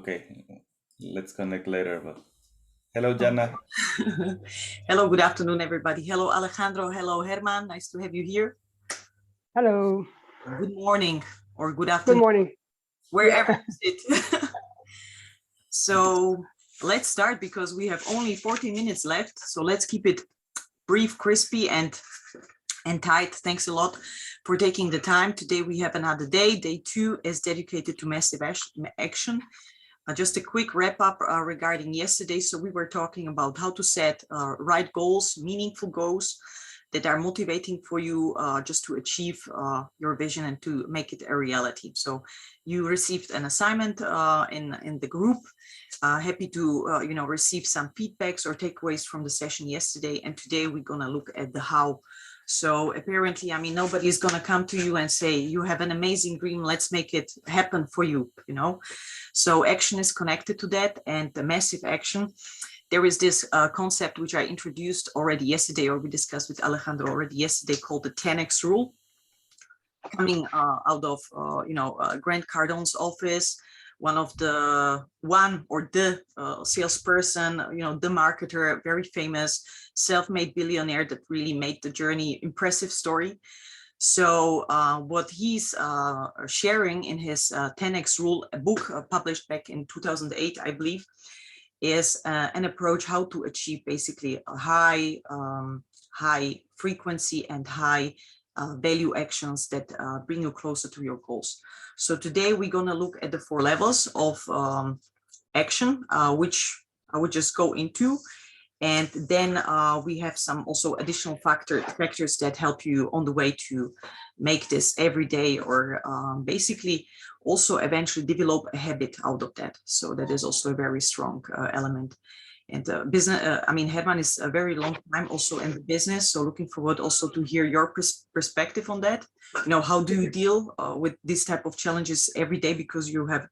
Okay, let's connect later. But hello, Jana. Hello, good afternoon, everybody. Hello, Alejandro. Hello, Herman. Nice to have you here. Hello. Good morning or good Good afternoon, morning. wherever Yeah. you sit. So let's start because we have only 40 minutes left. So let's keep it brief, crispy, and tight. Thanks a lot for taking the time. Today we have another day. Day 2 is dedicated to massive action. Just a quick wrap up regarding yesterday. So we were talking about how to set right goals, meaningful goals that are motivating for you just to achieve your vision and to make it a reality. So you received an assignment in the group. Happy to receive some feedbacks or takeaways from the session yesterday. And today we're going to look at the how. So apparently, I mean, nobody is going to come to you and say, you have an amazing dream, let's make it happen for you, So action is connected to that, and the massive action. There is this concept which I introduced already yesterday, or we discussed with Alejandro already yesterday, called the 10x rule, coming out of Grant Cardone's office. The salesperson, the marketer, very famous self-made billionaire that really made the journey impressive story. So what he's sharing in his 10x rule, a book published back in 2008, I believe, is an approach how to achieve basically a high frequency and high value actions that bring you closer to your goals. So today we're going to look at the 4 levels of action, which I would just go into. And then we have some also additional factors that help you on the way to make this every day, or basically also eventually develop a habit out of that. So that is also a very strong element. And business, Herman is a very long time also in the business. So looking forward also to hear your perspective on that. How do you deal with this type of challenges every day? Because you have,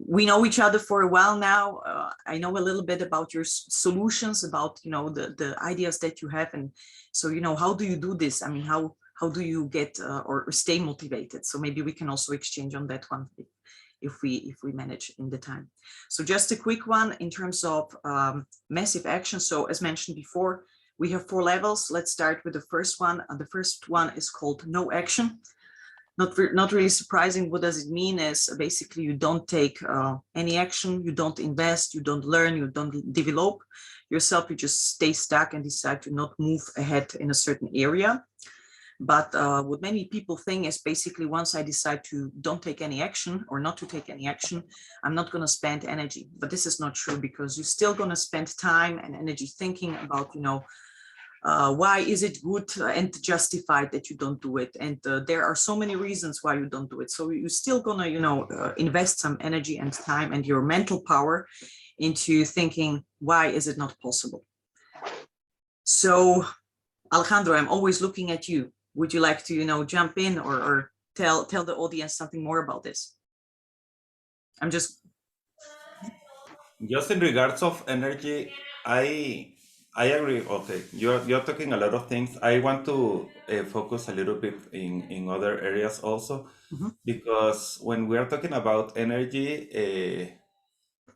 we know each other for a while now. I know a little bit about your solutions, about, the ideas that you have. And so, how do you do this? How do you get or stay motivated? So maybe we can also exchange on that one if we manage in the time. So just a quick one in terms of massive action. So as mentioned before, we have 4 levels. Let's start with the first one. The first one is called no action. Not really surprising. What does it mean is basically you don't take any action, you don't invest, you don't learn, you don't develop yourself, you just stay stuck and decide to not move ahead in a certain area. But what many people think is basically once I decide to don't take any action or not to take any action, I'm not going to spend energy. But this is not true, because you're still going to spend time and energy thinking about, why is it good and justified that you don't do it? And there are so many reasons why you don't do it. So you're still going to, invest some energy and time and your mental power into thinking, why is it not possible? So Alejandro, I'm always looking at you. Would you like to, jump in or tell the audience something more about this? I'm just Just in regards of energy, I agree. Okay, you're talking a lot of things. I want to focus a little bit in other areas also, Mhm. because when we are talking about energy,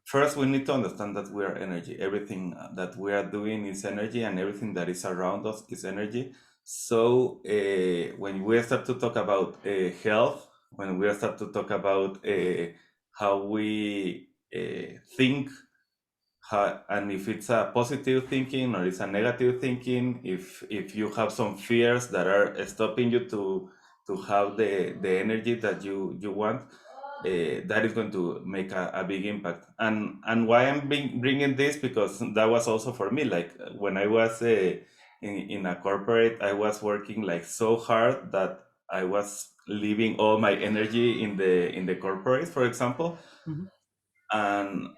first we need to understand that we are energy. Everything that we are doing is energy, and everything that is around us is energy. So when we start to talk about health, when we start to talk about how we think, and if it's a positive thinking or it's a negative thinking, if you have some fears that are stopping you to have the energy that you want, that is going to make a big impact. And why I'm bringing this, because that was also for me, like when I was in a corporate, I was working like so hard that I was leaving all my energy in the corporate, for example. Mhm. and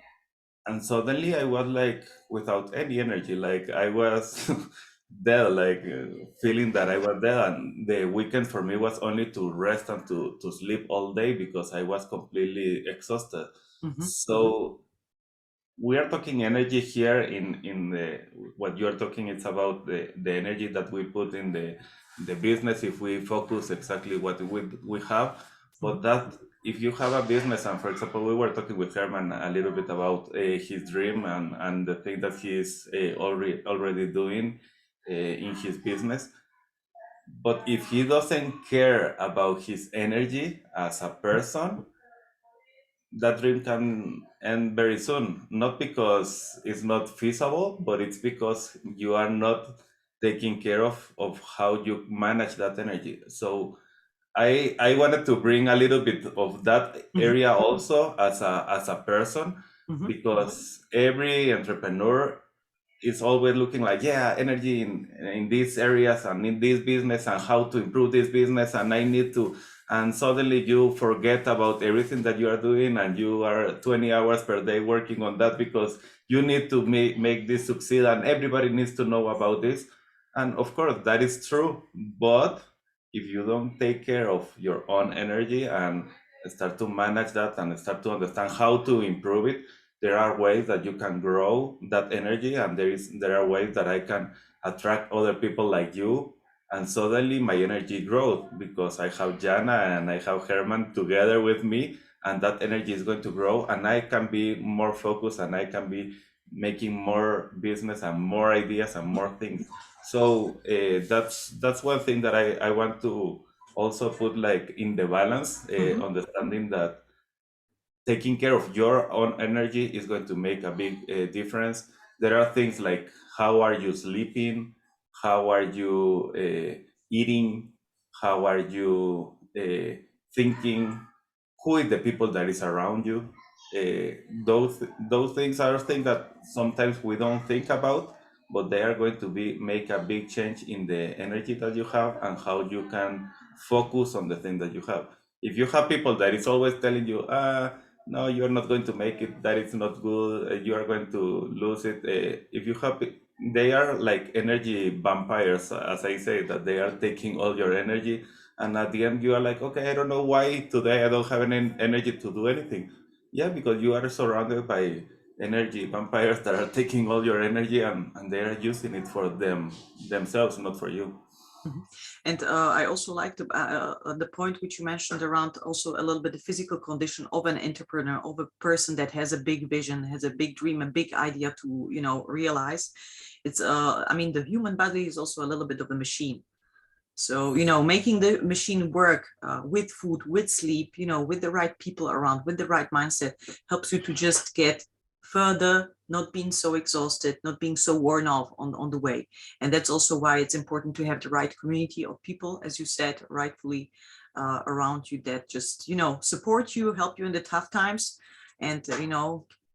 and suddenly I was like without any energy, like I was dead, like feeling that I was dead, and the weekend for me was only to rest and to sleep all day because I was completely exhausted. Mhm. So we are talking energy here in the what you are talking, it's about the energy that we put in the business if we focus exactly what we have. But Mhm. that if you have a business, and for example, we were talking with Herman a little bit about his dream and the thing that he is already doing in his business. But if he doesn't care about his energy as a person, that dream can end very soon. Not because it's not feasible, but it's because you are not taking care of how you manage that energy. So I wanted to bring a little bit of that Mhm. area also as a person, Mhm. because every entrepreneur is always looking like, yeah, energy in these areas and in this business and how to improve this business, and I need to, and suddenly you forget about everything that you are doing, and you are 20 hours per day working on that because you need to make this succeed, and everybody needs to know about this. And of course that is true, but if you don't take care of your own energy and start to manage that and start to understand how to improve it, there are ways that you can grow that energy, and there are ways that I can attract other people like you, and suddenly my energy grows because I have Jana and I have Herman together with me, and that energy is going to grow, and I can be more focused, and I can be making more business and more ideas and more things. So that's one thing that I want to also put like in the balance, Mhm. understanding that taking care of your own energy is going to make a big difference. There are things like how are you sleeping, how are you eating, how are you thinking, who is the people that is around you. Those things are things that sometimes we don't think about, but they are going to be make a big change in the energy that you have and how you can focus on the thing that you have. If you have people that is always telling you, no, you're not going to make it, that is not good, you are going to lose it. If you have, they are like energy vampires, as I say, that they are taking all your energy. And at the end, you are like, okay, I don't know why today I don't have any energy to do anything. Yeah, because you are surrounded by energy vampires that are taking all your energy, and they are using it for themselves, not for you. Mhm. And I also like the point which you mentioned around also a little bit the physical condition of an entrepreneur, of a person that has a big vision, has a big dream, a big idea to, realize. It's, I mean, the human body is also a little bit of a machine. So, making the machine work with food, with sleep, with the right people around, with the right mindset helps you to just get further, not being so exhausted, not being so worn off on the way. And that's also why it's important to have the right community of people, as you said, rightfully around you that just, support you, help you in the tough times, and,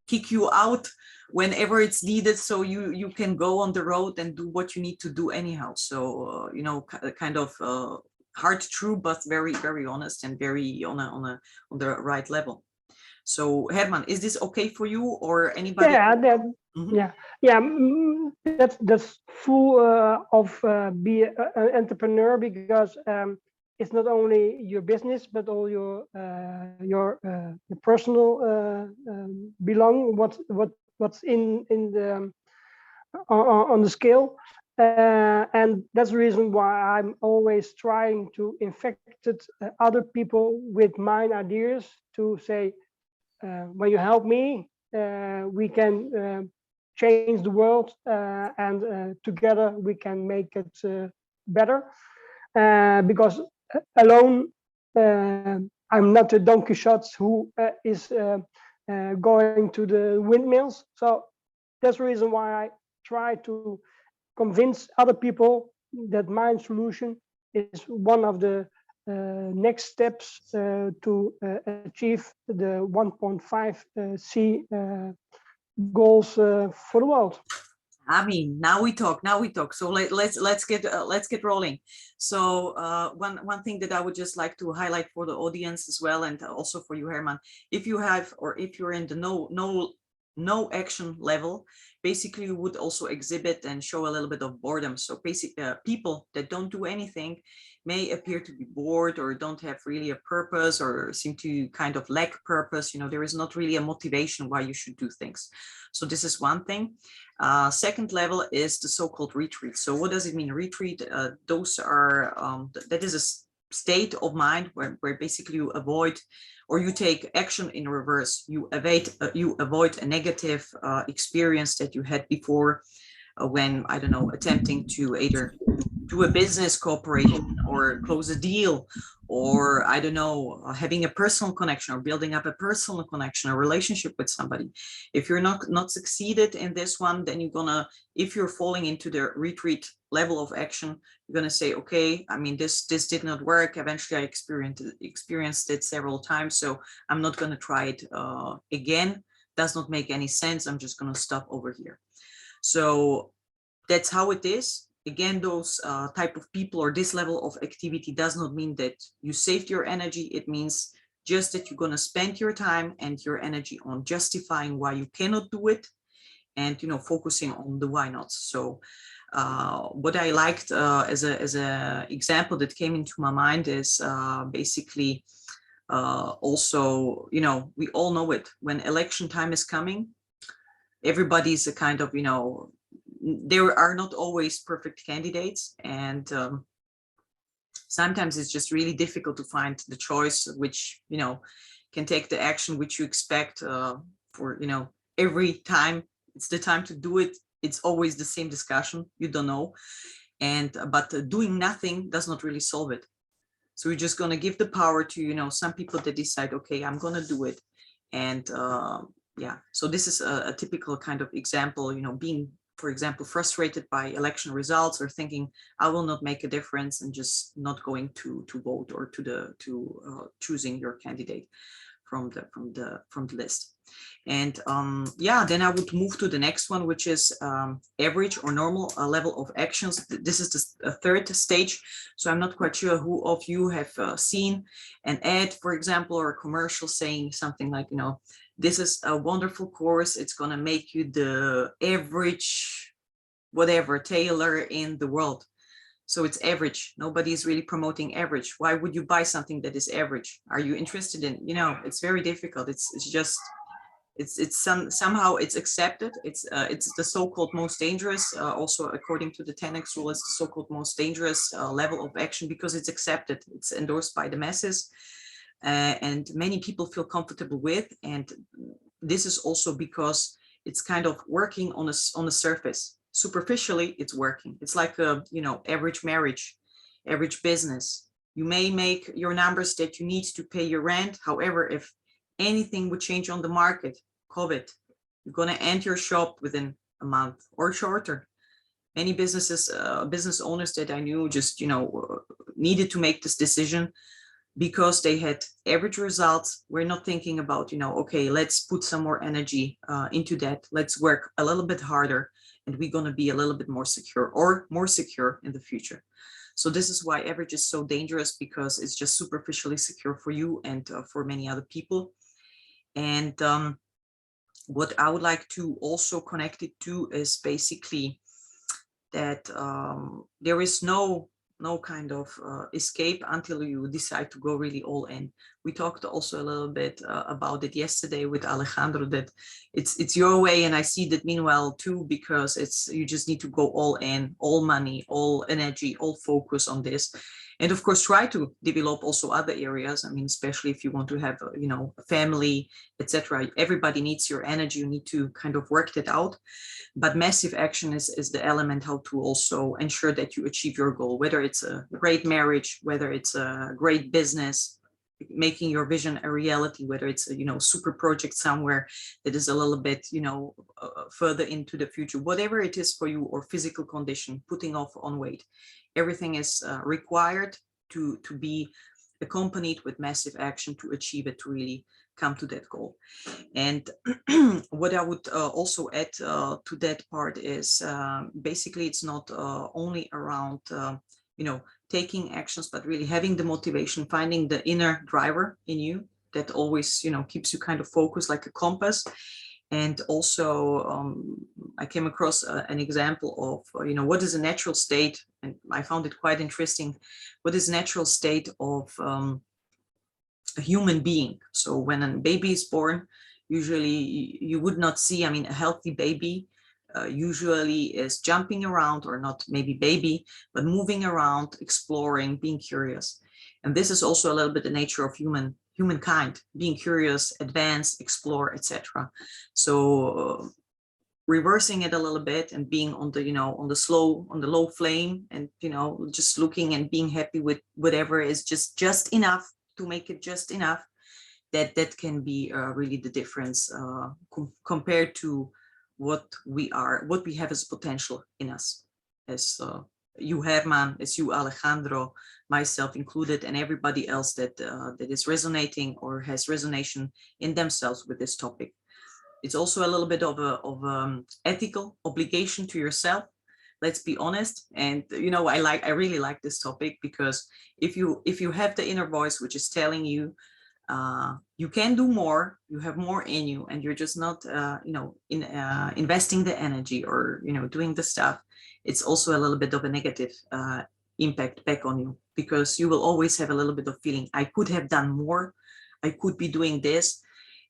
kick you out whenever it's needed, so you can go on the road and do what you need to do anyhow. So kind of hard true, but very very honest and very on the right level. So Herman, is this okay for you or anybody? Yeah, that Mhm. yeah yeah that's full of be an entrepreneur, because it's not only your business but all your personal belong what's in the on the scale. And that's the reason why I'm always trying to infect other people with my ideas, to say, when you help me, we can change the world, and together we can make it better. Because alone, I'm not a Don Quixote who is going to the windmills. So that's the reason why I try to convince other people that my solution is one of the next steps to achieve the 1.5 C goals for the world. I mean, now we talk. So let's get rolling. So one thing that I would just like to highlight for the audience as well, and also for you, Herman, if you have, or if you're in the no action level, basically you would also exhibit and show a little bit of boredom. So basically, people that don't do anything may appear to be bored or don't have really a purpose or seem to kind of lack purpose. There is not really a motivation why you should do things. So this is one thing. Second level is the so-called retreat. So what does it mean, retreat? Those are that is a state of mind where basically you avoid or you take action in reverse. You avoid a negative experience that you had before when, I don't know, attempting to either do a business cooperation or close a deal, or I don't know, having a personal connection or building up a personal connection, a relationship with somebody. If you're not succeeded in this one, then you're gonna, if you're falling into the retreat level of action, you're gonna say, okay, I mean, this did not work. Eventually I experienced it several times, so I'm not gonna try it again. Does not make any sense. I'm just gonna stop over here. So that's how it is. Again, those type of people or this level of activity does not mean that you saved your energy. It means just that you're going to spend your time and your energy on justifying why you cannot do it, and, you know, focusing on the why not. So what I liked as a example that came into my mind is basically also, you know, we all know it, when election time is coming, everybody's a kind of, you know, there are not always perfect candidates, and sometimes it's just really difficult to find the choice which, you know, can take the action which you expect for, you know, every time it's the time to do it. It's always the same discussion. You don't know, and but doing nothing does not really solve it. So we're just going to give the power to, you know, some people that decide, okay, I'm going to do it. And yeah, so this is a typical kind of example, you know, being, for example, frustrated by election results, or thinking I will not make a difference, and just not going to vote, or to choosing your candidate from the list. And yeah, then I would move to the next one, which is average or normal level of actions. This is the third stage. So I'm not quite sure who of you have seen an ad, for example, or a commercial saying something like, you know, this is a wonderful course. It's going to make you the average, whatever, tailor in the world. So it's average. Nobody is really promoting average. Why would you buy something that is average? Are you interested in, you know, it's very difficult. It's just, somehow it's accepted. It's the so-called most dangerous, also according to the 10x rule, it's the so-called most dangerous level of action, because it's accepted. It's endorsed by the masses. And many people feel comfortable with, and this is also because it's kind of working on a surface. Superficially, it's working. It's like a, you know, average marriage, average business. You may make your numbers that you need to pay your rent. However, if anything would change on the market, COVID, you're going to end your shop within a month or shorter. Many businesses, business owners that I knew, just, you know, needed to make this decision because they had average results. We're not thinking about, you know, okay, let's put some more energy into that. Let's work a little bit harder, and we're going to be a little bit more secure, or more secure in the future. So this is why average is so dangerous, because it's just superficially secure for you and for many other people. And what I would like to also connect it to is basically that there is no kind of escape until you decide to go really all in. We talked also a little bit about it yesterday with Alejandro, that it's your way, and I see that meanwhile too, because it's, you just need to go all in, all money, all energy, all focus on this. And of course, try to develop also other areas. I mean, especially if you want to have, you know, a family, etc. Everybody needs your energy. You need to kind of work that out. But massive action is the element how to also ensure that you achieve your goal, whether it's a great marriage, whether it's a great business, making your vision a reality, whether it's a, you know, super project somewhere that is a little bit, you know, further into the future, whatever it is for you, or physical condition, putting off on weight. Everything is required to be accompanied with massive action to achieve it, to really come to that goal. And what I would also add to that part is basically it's not only around, you know, taking actions, but really having the motivation, finding the inner driver in you that always, you know, keeps you kind of focused like a compass. And also I came across an example of, you know, what is a natural state, and I found it quite interesting. What is natural state of a human being? So when a baby is born, usually you would not see, I mean, a healthy baby usually is jumping around, or not maybe baby, but moving around, exploring, being curious. And this is also a little bit the nature of human humankind, being curious, advance, explore, etc. So reversing it a little bit and being on the, on the low flame, and just looking and being happy with whatever is just enough to make it just enough, that can be really the difference compared to what we have as potential in us, as you, Herman, as you, Alejandro, myself included, and everybody else that is resonating or has resonation in themselves with this topic. It's also a little bit of ethical obligation to yourself. Let's be honest. And I really like this topic, because if you have the inner voice which is telling you you can do more, you have more in you, and you're just not investing the energy or doing the stuff, it's also a little bit of a negative impact back on you, because you will always have a little bit of feeling, I could have done more, I could be doing this.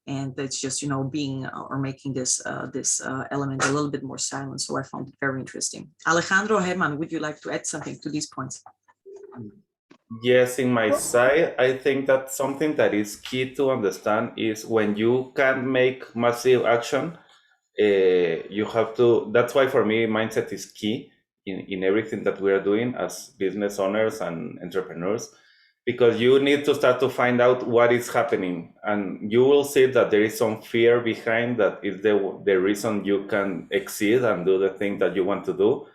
And that's just being or making this element a little bit more silent. So I found it very interesting. Alejandro, Herman, would you like to add something to these points? Yes, in my Well, side, I think that something that is key to understand is when you can make massive action, you have to. That's why for me, mindset is key in everything that we are doing as business owners and entrepreneurs, because you need to start to find out what is happening, and you will see that there is some fear behind that is the reason you can exceed and do the thing that you want to do.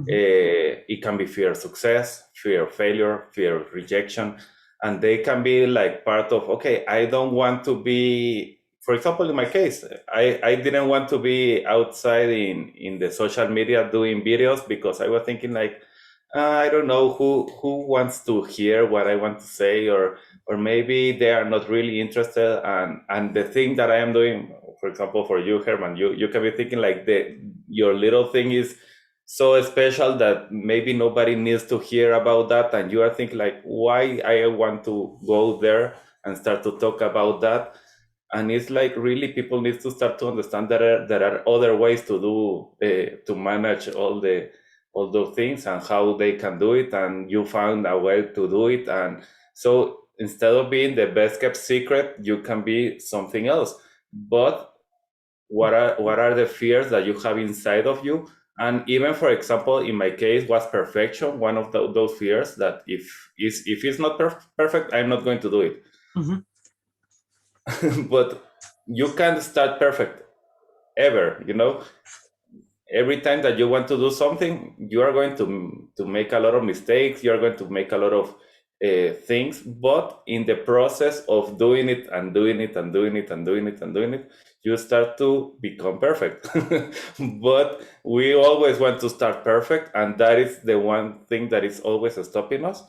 It can be fear of success, fear of failure, fear of rejection, and they can be like part of, okay, I don't want to be, for example, in my case, I didn't want to be outside in the social media doing videos, because I was thinking like, I don't know who wants to hear what I want to say, or maybe they are not really interested, and the thing that I am doing, for example, for you, Herman, you can be thinking like your little thing is so special that maybe nobody needs to hear about that, and you are thinking like, why I want to go there and start to talk about that. And it's like, really, people need to start to understand that there are other ways to do to manage all those things and how they can do it, and you found a way to do it. And so instead of being the best kept secret, you can be something else. But what are the fears that you have inside of you? And even, for example, in my case, was perfection one of those fears, that if it's not perfect, I'm not going to do it. Mm-hmm. But you can't start perfect ever, every time that you want to do something, you are going to make a lot of mistakes, you are going to make a lot of things, but in the process of doing it and doing it and doing it and doing it and doing it, you start to become perfect. But we always want to start perfect, and that is the one thing that is always stopping us.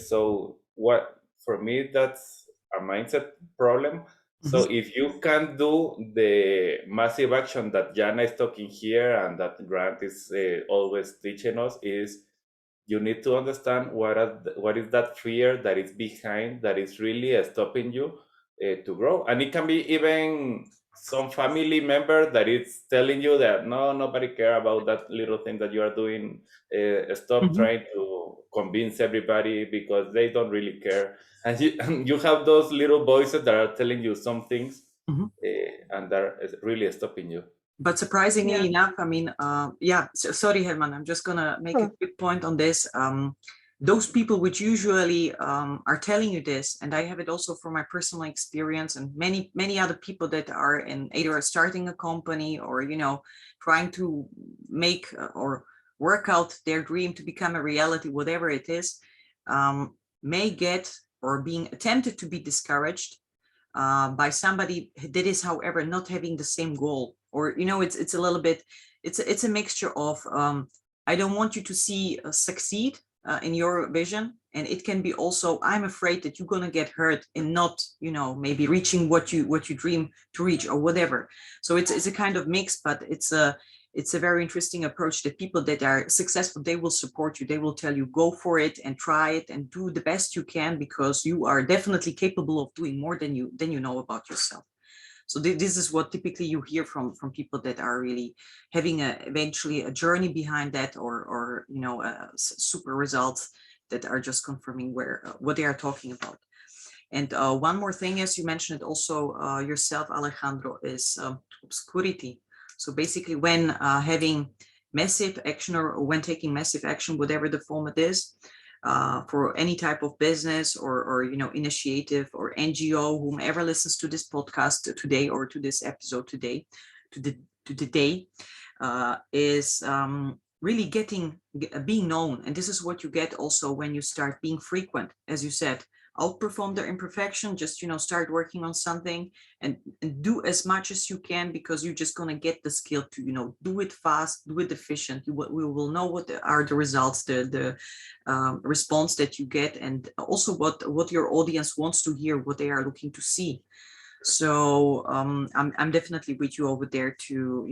So what, for me, that's a mindset problem. So Mm-hmm. if you can do the massive action that Jana is talking here and that Grant is always teaching us, is you need to understand what is that fear that is behind, that is really stopping you to grow. And it can be even some family member that is telling you that, no, nobody care about that little thing that you are doing. Stop Mm-hmm. trying to convince everybody, because they don't really care. And you have those little voices that are telling you some things, Mm-hmm. and that is really stopping you. But surprisingly yeah. enough, I mean, sorry, Herman, I'm just gonna make a quick point on this. Those people which usually are telling you this, and I have it also from my personal experience, and many other people that are in either starting a company or trying to make or work out their dream to become a reality, whatever it is, may get or being attempted to be discouraged by somebody that is, however, not having the same goal, or it's a little bit, it's a mixture of I don't want you to see succeed in your vision, and it can be also, I'm afraid that you're gonna get hurt in not maybe reaching what you dream to reach or whatever. So it's a kind of mix, but it's a very interesting approach that people that are successful, they will support you, they will tell you, go for it and try it and do the best you can, because you are definitely capable of doing more than you know about yourself. So this is what typically you hear from people that are really having eventually a journey behind that, or super results that are just confirming what they are talking about. And one more thing, as you mentioned also yourself, Alejandro, is obscurity. So basically when having massive action, or when taking massive action, whatever the format is, for any type of business or initiative or NGO, whomever listens to this podcast today or to this episode today, is really being known. And this is what you get also when you start being frequent, as you said. Outperform the imperfection, just start working on something and do as much as you can, because you're just going to get the skill to do it fast, do it efficient. We will know what are the results, the response that you get, and also what your audience wants to hear, what they are looking to see. So I'm definitely with you over there to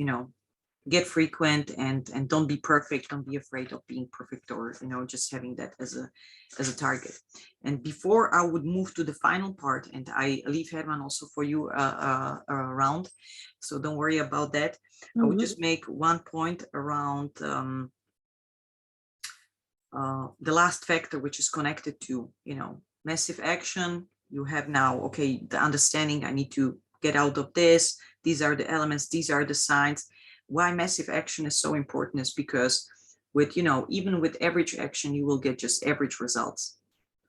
get frequent and don't be perfect. Don't be afraid of being perfect, or just having that as a target. And before I would move to the final part, and I leave Herman also for you around, so don't worry about that. I would just make one point around the last factor, which is connected to massive action. You have now, okay, the understanding, I need to get out of this. These are the elements, these are the signs. Why massive action is so important is because with, even with average action, you will get just average results.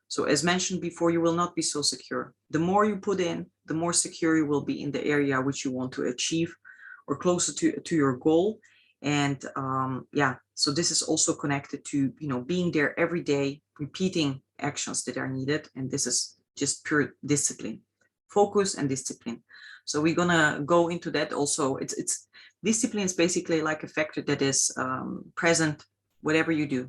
So as mentioned before, you will not be so secure. The more you put in, the more secure you will be in the area which you want to achieve or closer to your goal. And so this is also connected to, being there every day, repeating actions that are needed. And this is just pure discipline, focus and discipline. So we're gonna go into that also. It's discipline is basically like a factor that is present whatever you do.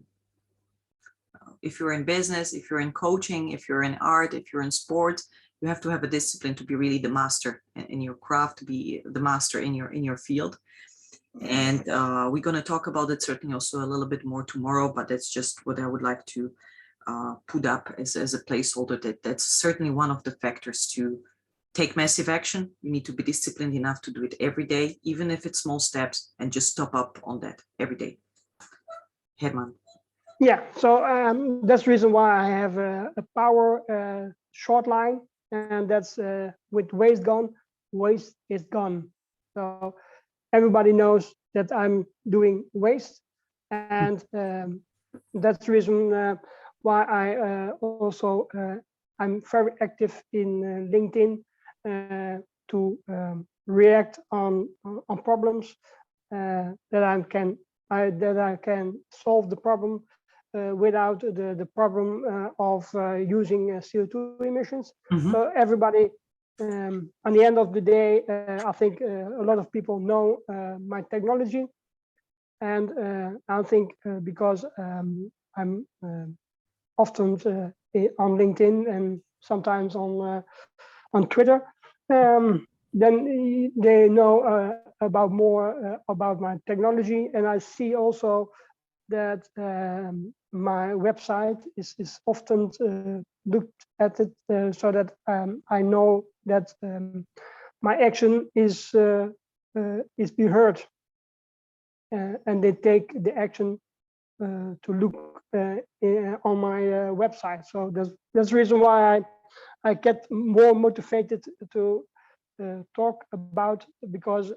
If you're in business, if you're in coaching, if you're in art, if you're in sports, you have to have a discipline to be really the master in your craft, to be the master in your field. And we're going to talk about it certainly also a little bit more tomorrow, but that's just what I would like to put up as a placeholder. That's certainly one of the factors to take massive action. You need to be disciplined enough to do it every day, even if it's small steps, and just top up on that every day. Herman. Yeah, so that's the reason why I have a power short line, and that's with waste gone, waste is gone. So everybody knows that I'm doing waste, and that's the reason why I also I'm very active in LinkedIn to react on problems that I can solve the problem without the problem of using CO2 emissions. So everybody, on the end of the day, I think a lot of people know my technology, and I think because I'm often on LinkedIn and sometimes on Twitter, then they know about more about my technology, and I see also that my website is often looked at it so that I know that my action is being heard, and they take the action to look on my website. So that's the reason why I get more motivated to talk about, because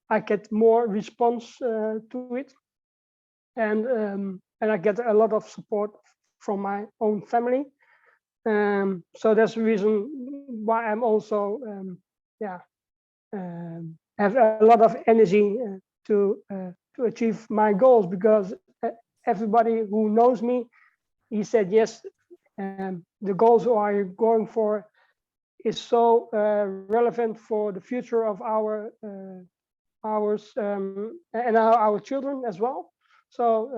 I get more response to it. And I get a lot of support from my own family. So that's the reason why I'm also have a lot of energy to achieve my goals, because everybody who knows me, he said, yes, the goals are going for is so relevant for the future of ours and our children as well. So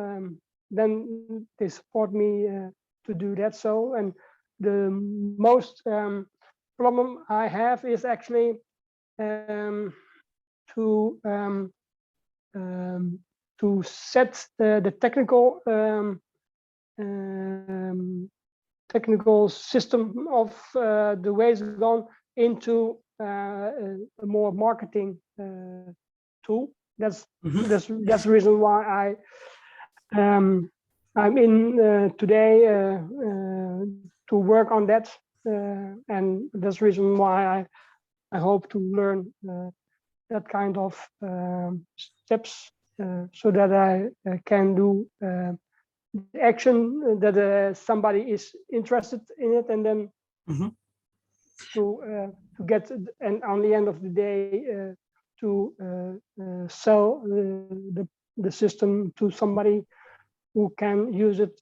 then they support me to do that. So, and the most problem I have is actually to set the technical system of the ways gone into a more marketing tool. That's the reason why I'm in today to work on that. and that's the reason why I hope to learn that kind of steps so that I can do the action that somebody is interested in it, and then to get, and on the end of the day to sell the system to somebody who can use it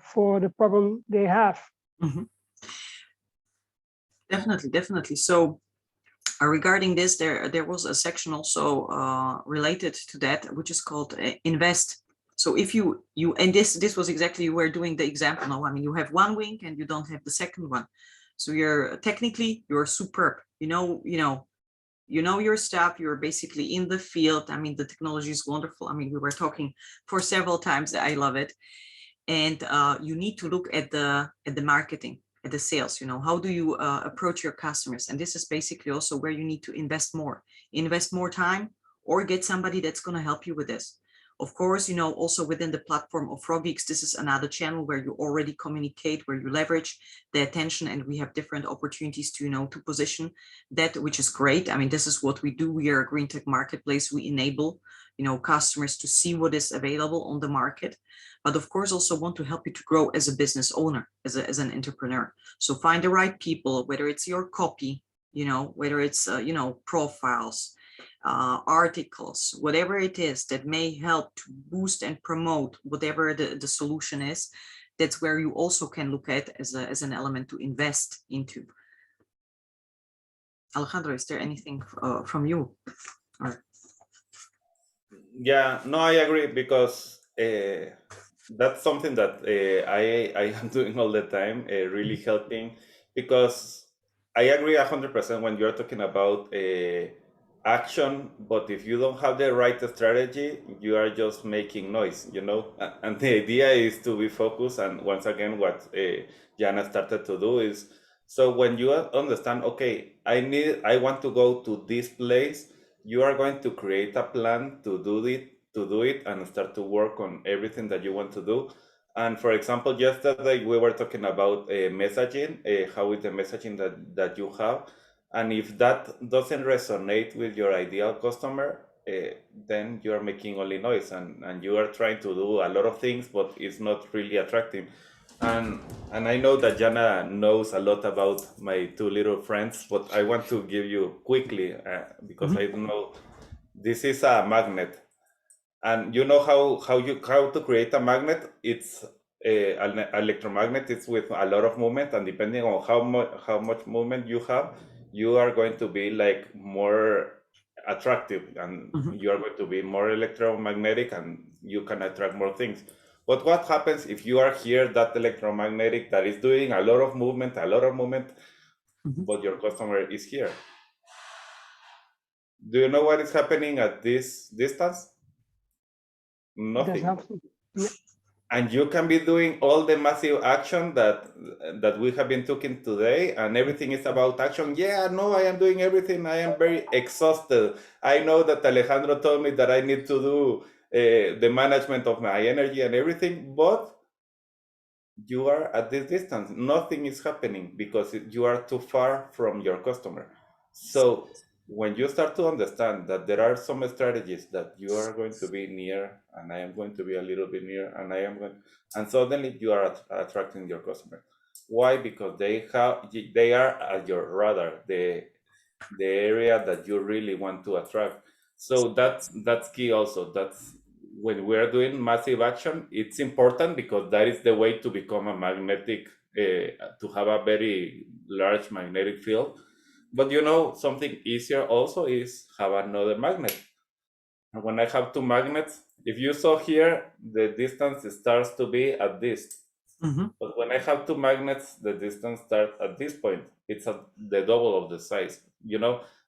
for the problem they have. Definitely. So regarding this, there was a section also related to that, which is called invest. So if you and this was exactly, you were doing the example now. I mean, you have one wing and you don't have the second one, so you're superb. You know your stuff. You're basically in the field. I mean, the technology is wonderful. I mean, we were talking for several times. I love it. And you need to look at the marketing, at the sales. How do you approach your customers? And this is basically also where you need to invest more time, or get somebody that's going to help you with this. Of course, also within the platform of Frogeex, this is another channel where you already communicate, where you leverage the attention, and we have different opportunities to position that, which is great. I mean, this is what we do. We are a green tech marketplace. We enable customers to see what is available on the market, but of course also want to help you to grow as a business owner, as an entrepreneur. So find the right people, whether it's your copy, whether it's profiles, articles, whatever it is that may help to boost and promote whatever the solution is. That's where you also can look at as an element to invest into. Alejandro, is there anything from you? Yeah, no, I agree, because that's something that I am doing all the time, really helping, because I agree 100% when you're talking about action, but if you don't have the right strategy, you are just making noise, and the idea is to be focused. And once again, what Jana started to do is, so when you understand, okay, I want to go to this place, you are going to create a plan to do it and start to work on everything that you want to do. And for example, yesterday we were talking about messaging, how is the messaging that you have, and if that doesn't resonate with your ideal customer, then you are making only noise, and you are trying to do a lot of things, but it's not really attractive. And I know that Jana knows a lot about my two little friends, but I want to give you quickly, because I don't know, this is a magnet. And you know how to create a magnet? It's an electromagnet. It's with a lot of movement, and depending on how much movement you have, you are going to be like more attractive, and you are going to be more electromagnetic, and you can attract more things. But what happens if you are here, that electromagnetic that is doing a lot of movement, but your customer is here? Do you know what is happening at this distance? Nothing. Yeah. And you can be doing all the massive action that we have been talking today, and everything is about action. Yeah, no, I am doing everything. I am very exhausted. I know that Alejandro told me that I need to do the management of my energy and everything, but you are at this distance. Nothing is happening because you are too far from your customer. So when you start to understand that there are some strategies that you are going to be near, and I am going to be a little bit near, and suddenly you are attracting your customer. Why? Because they are at your radar, the area that you really want to attract. So that's key also. That's when we're doing massive action, it's important, because that is the way to become a magnetic, to have a very large magnetic field. But something easier also is have another magnet. And when I have two magnets, if you saw here, the distance starts to be at this. But when I have two magnets, the distance starts at this point. It's at the double of the size,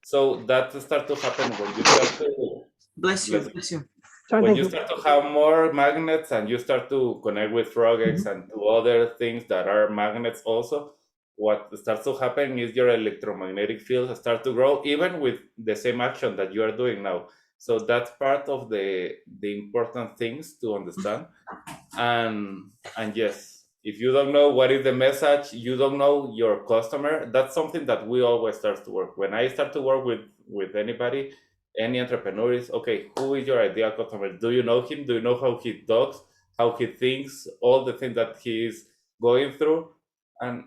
So that starts to happen when you start to Bless you. when you start to have more magnets, and you start to connect with Frogeex and to other things that are magnets also. What starts to happen is your electromagnetic field starts to grow, even with the same action that you are doing now. So that's part of the important things to understand. And yes, If you don't know what is the message, you don't know your customer, that's something that we always start to work. When I start to work with anybody, any entrepreneur is, okay, who is your ideal customer? Do you know him? Do you know how he talks, how he thinks, all the things that he is going through? And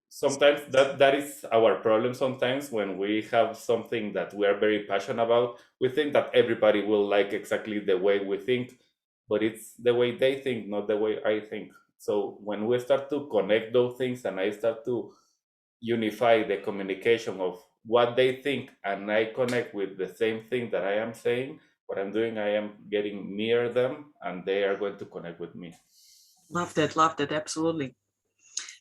sometimes that is our problem. Sometimes when we have something that we are very passionate about, we think that everybody will like exactly the way we think, but it's the way they think, not the way I think. So when we start to connect those things and I start to unify the communication of what they think and I connect with the same thing that I am saying, what I'm doing, I am getting near them and they are going to connect with me. Love that, absolutely.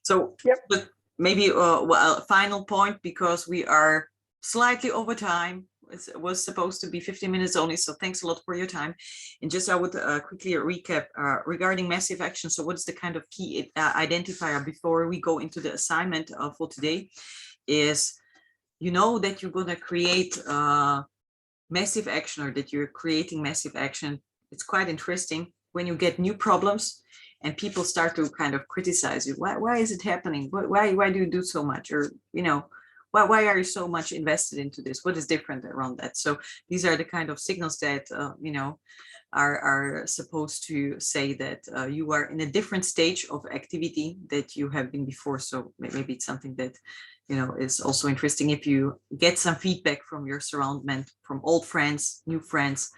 So Yep. but maybe well, final point, because we are slightly over time. It was supposed to be 15 minutes only, so thanks a lot for your time. And just I would quickly recap regarding massive action. So what is the kind of key identifier before we go into the assignment for today is, you know, that you're going to create massive action, or that you're creating massive action. It's quite interesting when you get new problems and people start to kind of criticize you. Why is it happening? Why do you do so much? Or, you know, why are you so much invested into this? What is different around that? So these are the kind of signals that, you know, are supposed to say that you are in a different stage of activity that you have been before. So maybe it's something that, you know, is also interesting if you get some feedback from your surroundment, from old friends, new friends,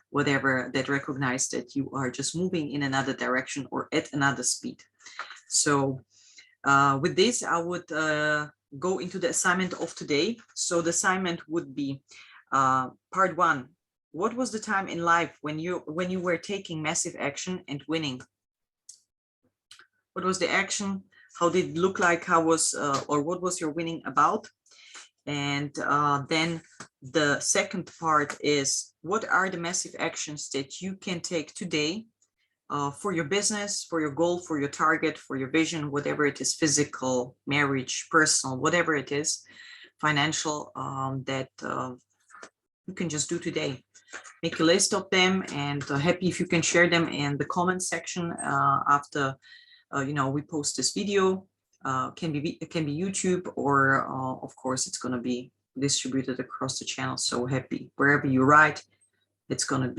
whatever, that recognize that you are just moving in another direction or at another speed. So with this, I would go into the assignment of today. So the assignment would be part one. What was the time in life when you were taking massive action and winning? What was the action? How did it look like? How was or what was your winning about? And then the second part is, what are the massive actions that you can take today for your business, for your goal, for your target, for your vision, whatever it is, physical, marriage, personal, whatever it is, financial, that you can just do today. Make a list of them, and happy if you can share them in the comment section after you know, we post this video. It can be YouTube, or of course it's going to be distributed across the channel. So happy wherever you write, it's going to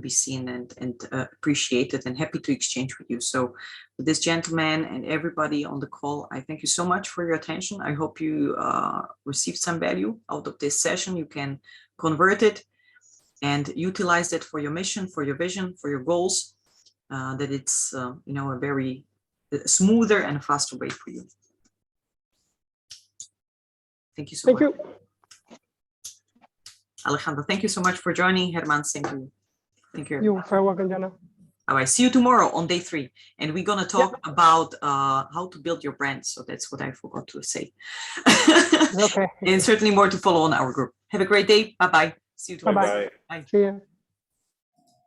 be seen and appreciated, and happy to exchange with you. So with this gentleman and everybody on the call, I thank you so much for your attention. I hope you received some value out of this session. You can convert it and utilize that for your mission, for your vision, for your goals, that it's you know, a very smoother and faster way for you. Thank you so much. Thank you. Alejandro, thank you so much for joining. Herman, same to you. Thank you. You're very welcome, Jana. All right, see you tomorrow on day 3. And we're going to talk about how to build your brand. So that's what I forgot to say. Okay. And certainly more to follow on our group. Have a great day. Bye-bye. See you tomorrow. Bye-bye. Bye. See you.